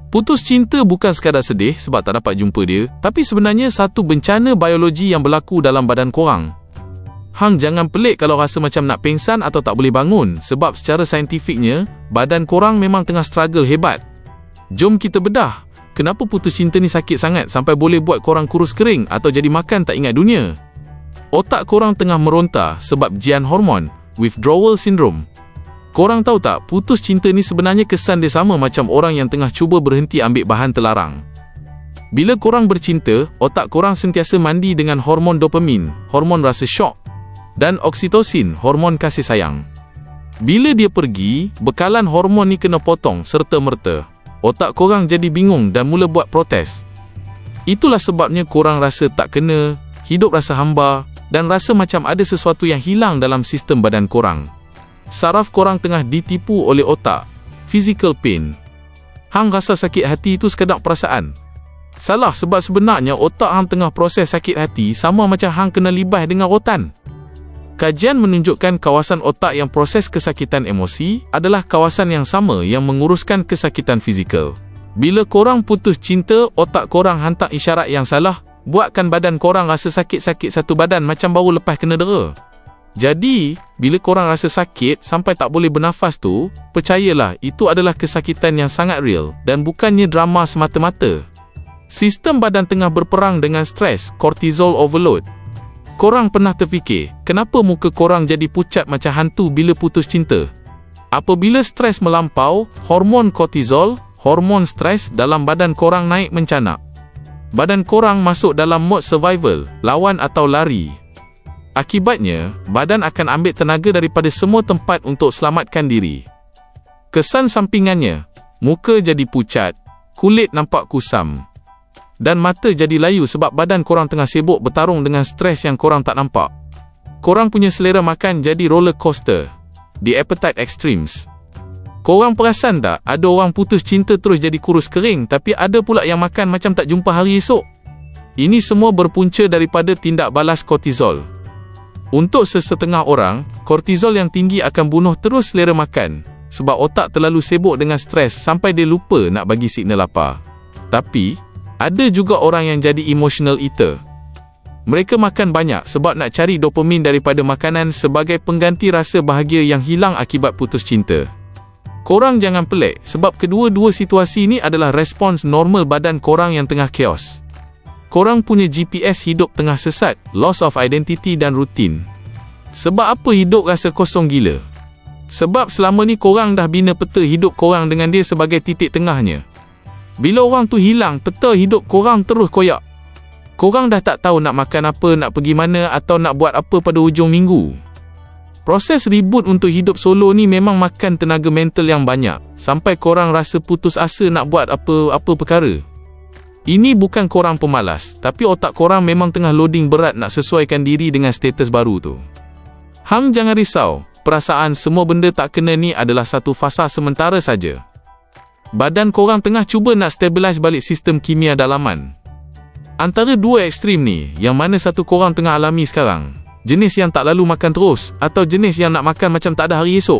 Putus cinta bukan sekadar sedih sebab tak dapat jumpa dia, tapi sebenarnya satu bencana biologi yang berlaku dalam badan korang. Hang jangan pelik kalau rasa macam nak pengsan atau tak boleh bangun, sebab secara saintifiknya, badan korang memang tengah struggle hebat. Jom kita bedah, kenapa putus cinta ni sakit sangat sampai boleh buat korang kurus kering atau jadi makan tak ingat dunia. Otak korang tengah meronta sebab jian hormon, withdrawal syndrome. Korang tahu tak, putus cinta ni sebenarnya kesan dia sama macam orang yang tengah cuba berhenti ambil bahan terlarang. Bila korang bercinta, otak korang sentiasa mandi dengan hormon dopamin, hormon rasa syok, dan oksitosin, hormon kasih sayang. Bila dia pergi, bekalan hormon ni kena potong serta-merta. Otak korang jadi bingung dan mula buat protes. Itulah sebabnya korang rasa tak kena, hidup rasa hamba, dan rasa macam ada sesuatu yang hilang dalam sistem badan korang. Saraf korang tengah ditipu oleh otak. Physical pain. Hang rasa sakit hati itu sekadar perasaan. Salah, sebab sebenarnya otak hang tengah proses sakit hati sama macam hang kena libas dengan rotan. Kajian menunjukkan kawasan otak yang proses kesakitan emosi adalah kawasan yang sama yang menguruskan kesakitan fizikal. Bila korang putus cinta, otak korang hantar isyarat yang salah, buatkan badan korang rasa sakit-sakit satu badan macam baru lepas kena dera. Jadi, bila korang rasa sakit sampai tak boleh bernafas tu, percayalah itu adalah kesakitan yang sangat real dan bukannya drama semata-mata. Sistem badan tengah berperang dengan stres, cortisol overload. Korang pernah terfikir, kenapa muka korang jadi pucat macam hantu bila putus cinta? Apabila stres melampau, hormon kortisol, hormon stres dalam badan korang naik mencanak. Badan korang masuk dalam mode survival, lawan atau lari. Akibatnya, badan akan ambil tenaga daripada semua tempat untuk selamatkan diri. Kesan sampingannya, muka jadi pucat, kulit nampak kusam, dan mata jadi layu sebab badan korang tengah sibuk bertarung dengan stres yang korang tak nampak. Korang punya selera makan jadi roller coaster, the appetite extremes. Korang perasan tak, ada orang putus cinta terus jadi kurus kering, tapi ada pula yang makan macam tak jumpa hari esok. Ini semua berpunca daripada tindak balas kortisol. Untuk sesetengah orang, kortisol yang tinggi akan bunuh terus selera makan, sebab otak terlalu sibuk dengan stres sampai dia lupa nak bagi signal lapar. Tapi, ada juga orang yang jadi emotional eater. Mereka makan banyak sebab nak cari dopamin daripada makanan sebagai pengganti rasa bahagia yang hilang akibat putus cinta. Korang jangan pelik, sebab kedua-dua situasi ini adalah respons normal badan korang yang tengah chaos. Korang punya GPS hidup tengah sesat, loss of identity dan rutin. Sebab apa hidup rasa kosong gila? Sebab selama ni korang dah bina peta hidup korang dengan dia sebagai titik tengahnya. Bila orang tu hilang, peta hidup korang terus koyak. Korang dah tak tahu nak makan apa, nak pergi mana atau nak buat apa pada hujung minggu. Proses reboot untuk hidup solo ni memang makan tenaga mental yang banyak, sampai korang rasa putus asa nak buat apa-apa perkara. Ini bukan korang pemalas, tapi otak korang memang tengah loading berat nak sesuaikan diri dengan status baru tu. Hang jangan risau, perasaan semua benda tak kena ni adalah satu fasa sementara saja. Badan korang tengah cuba nak stabilize balik sistem kimia dalaman. Antara dua ekstrim ni, yang mana satu korang tengah alami sekarang? Jenis yang tak lalu makan terus, atau jenis yang nak makan macam tak ada hari esok?